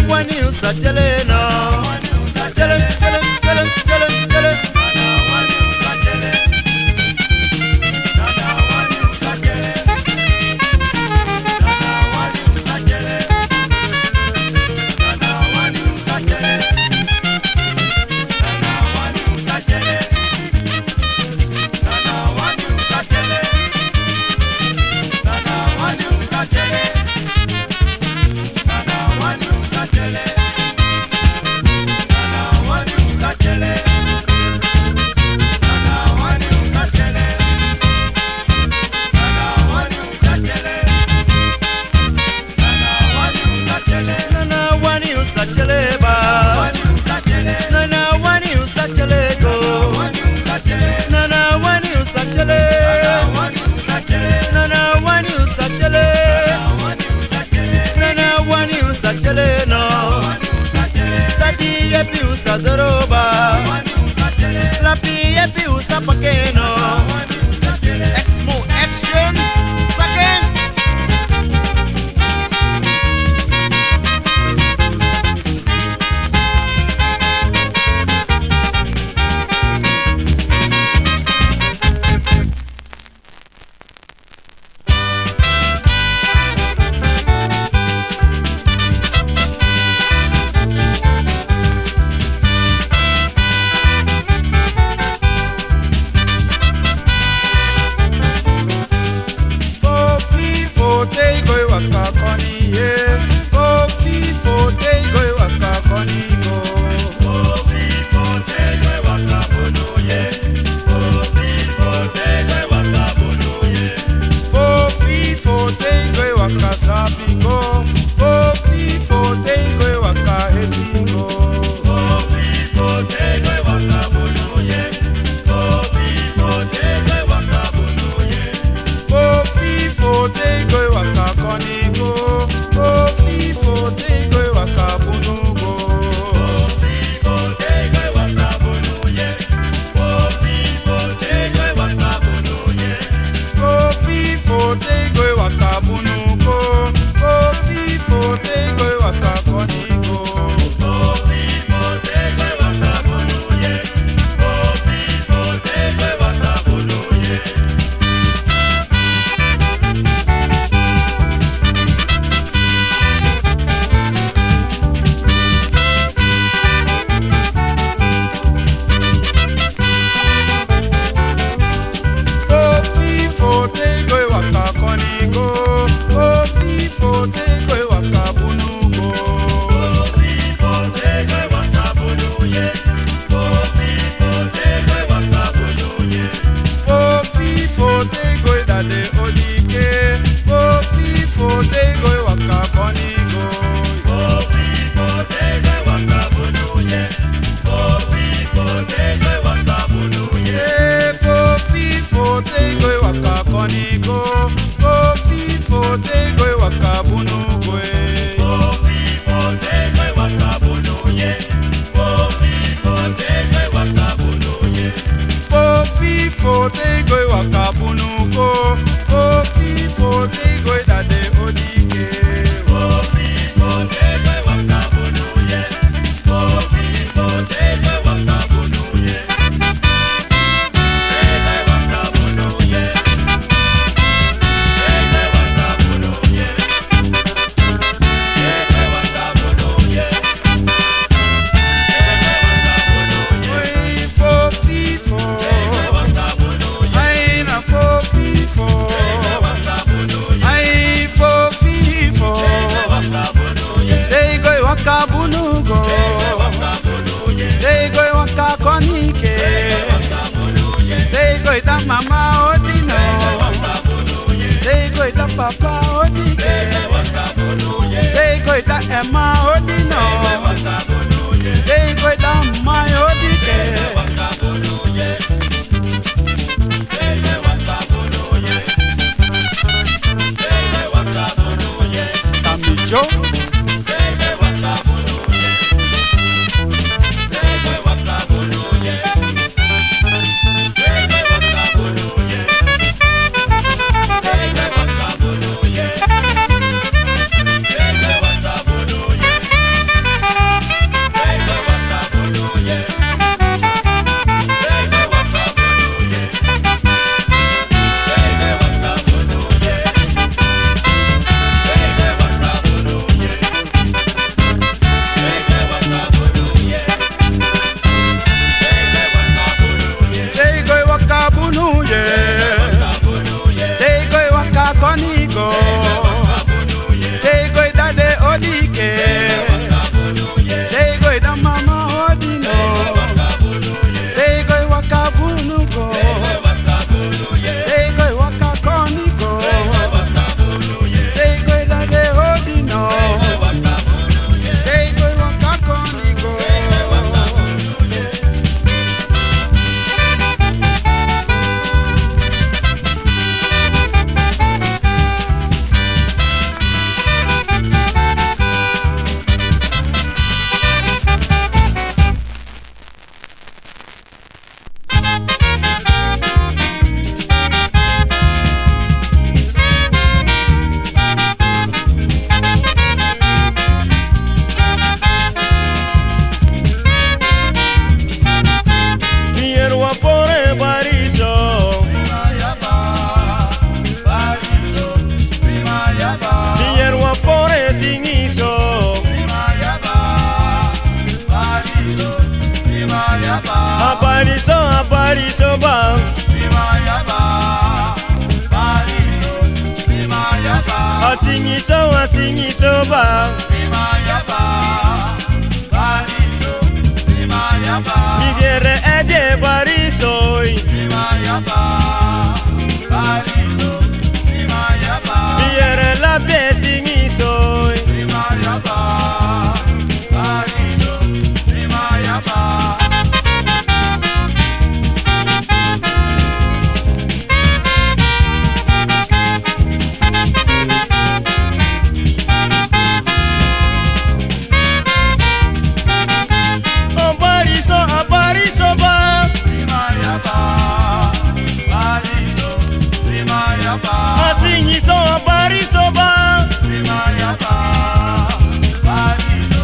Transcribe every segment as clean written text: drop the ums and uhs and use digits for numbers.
wani usachele no. Chele, chele, chele, chele, chele. Doroba la pie piusa pakeno exmo action second Papa Odike, they go that Emma Odino, they go that my Odike. Joe. Abariso ba. Prima yaba, bariso. Prima yaba, Asingiso ba. prima yaba, bariso. Prima yaba, Miviere ede bariso. prima yaba, bariso. Prima yaba, Miviere la pesingiso. prima yaba, bariso. Prima yaba. Abariso ba. Prima yaba, bariso. Prima yaba, Asingiso abariso ba. prima yaba, bariso.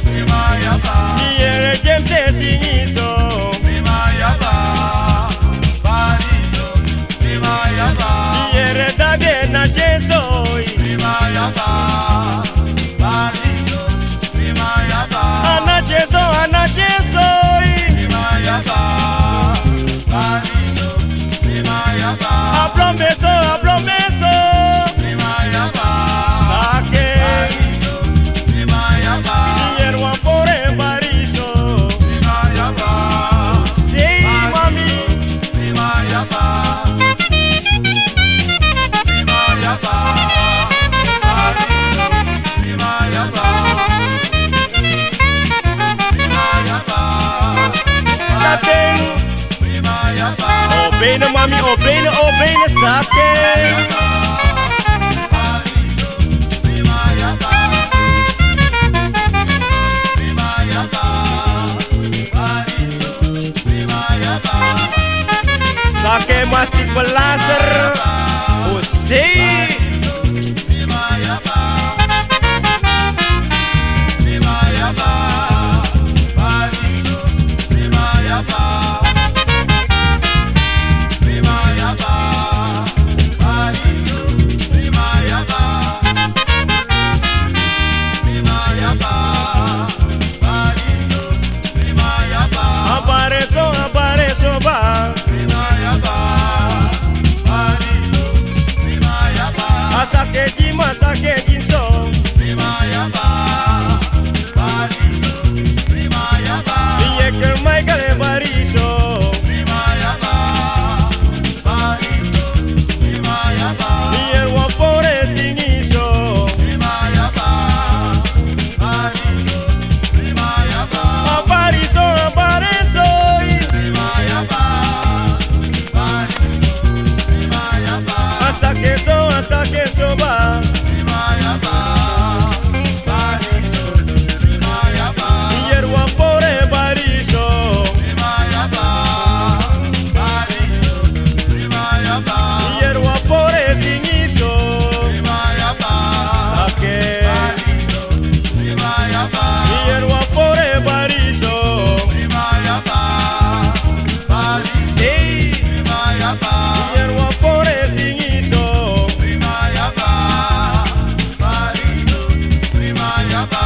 Prima yaba, Miviere James esingiso. prima yaba, bariso. Prima yaba, Miviere dage na Jesu. prima yaba, bariso. Prima yaba, Ana Jesu. prima yaba, bariso. Prima yaba, Ablomeso. prima yaba, Sake. bariso. Prima yaba, Miviere wa fore bariso. prima yaba, Sei mami. prima yaba, prima yaba, bariso. Prima yaba, prima yaba, Laten. prima yaba, Obene mami, obene sake. bariso. Prima yaba, prima yaba, bariso. Prima yaba, Sake mas di pelaser. Sei. prima yaba, prima yaba, bariso. Prima yaba, prima yaba, bariso. Prima yaba, prima yaba, bariso. Prima yaba, Abareso ba. prima yaba, bariso. Prima yaba, Asake jinso. prima yaba, bariso. Prima yaba, Iyeker Michael bariso. prima yaba, bariso. Prima yaba, Iyer wa fore singiso. prima yaba, bariso. Prima yaba, Abariso. prima yaba, bariso. Prima yaba, Asake so ba. prima yaba, bariso. Prima yaba, Iyer wa fore bariso. prima yaba, bariso. Prima yaba, Iyer wa fore singiso. prima yaba, Sake. bariso. Prima yaba, Iyer wa fore bariso. prima yaba, bariso. Sei. Prima yaba, Iyer wa fore singiso. prima yaba, bariso. Prima yaba.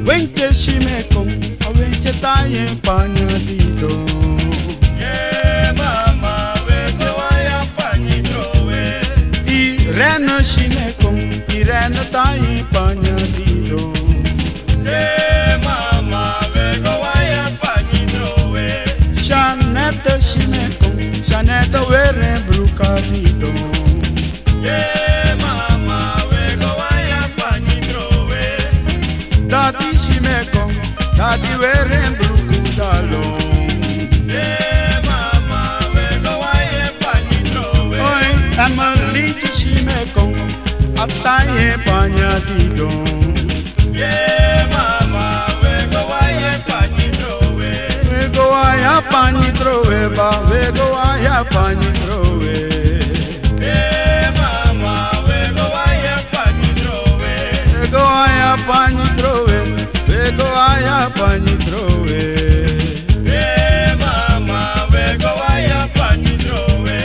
Wenche shimekong, awenche taye panya dido. Yeah, mama, we go waya panidrowe. Irene shimekong, irene taye panya dido. Yeah, mama, we go waya panidrowe. Shanete shimekong, Shanete were bruka dido. Yeah, mama, we go waya panidrowe. Daddy shimekong, daddy were bruku dalo. Yeah, mama, we go waya panidrowe. Oi, Emily shimekong, ataye panya dido. Yeah, mama, we go waya pani trowe. We go aya pani trowe ba, we go aya pani trowe. Yeah, mama, we go waya pani trowe. We go aya pani trowe, we go aya pani trowe. Yeah, mama, we go waya pani trowe.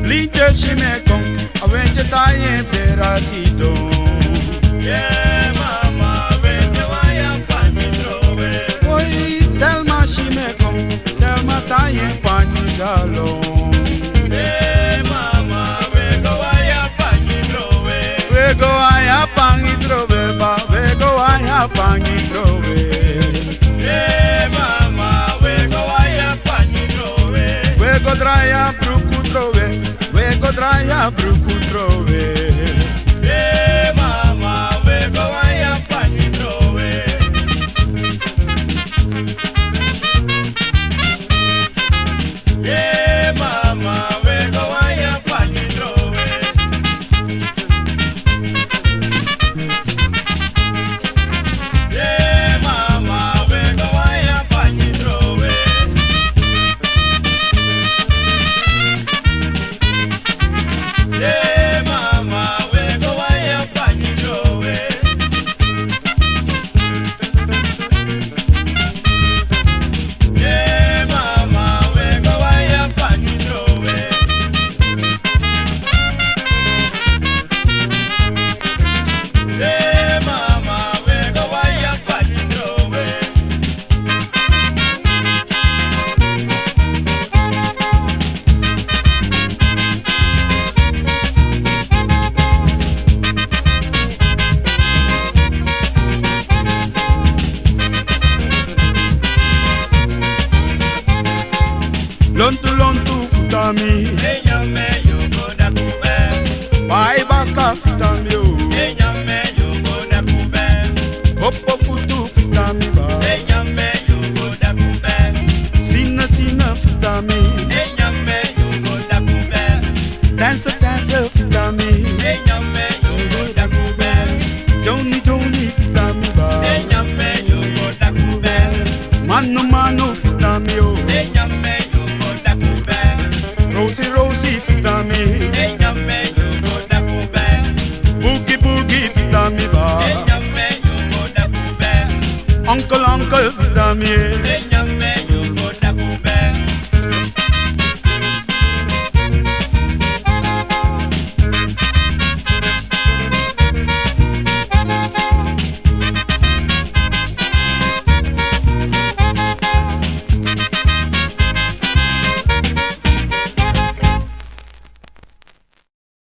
Linje chimekon, awenche taye peratito. Yeah, mama, we go waya pani trowe. Oi, telma chimekon, telma taye pani galon. Yeah, mama, we go waya pani trowe. We go aya pani trowe ba, we go aya pani trowe. Yeah, mama, we go waya pani trowe. We go draya bruku trowe, we go draya bruku trowe. Yeah, mama, we go waya pani trowe. Yeah, mama, we go waya pani trowe. Yeah, mama, we go waya pani trowe. Yeah, mama, we go waya pani trowe. Yeah, mama, we go waya pani trowe. Yeah, mama, we go waya pani trowe. Lontu futami, Enya me yo go da kube. bai baka futami o. Enya me yo go da kube. Hoppo futu futami ba, Enya me yo go da kube. sina sina futami. Enya me yo go da kube. Dance dance futami, Enya me yo go da kube. Joni Joni futami ba. Enya me yo go da kube. Manu manu futami o. Enya me yo go da kube. Rosie Rosie futami, Enya me yo go da kube. Boogie Boogie futami ba. Enya me yo go da kube. Uncle Uncle futami.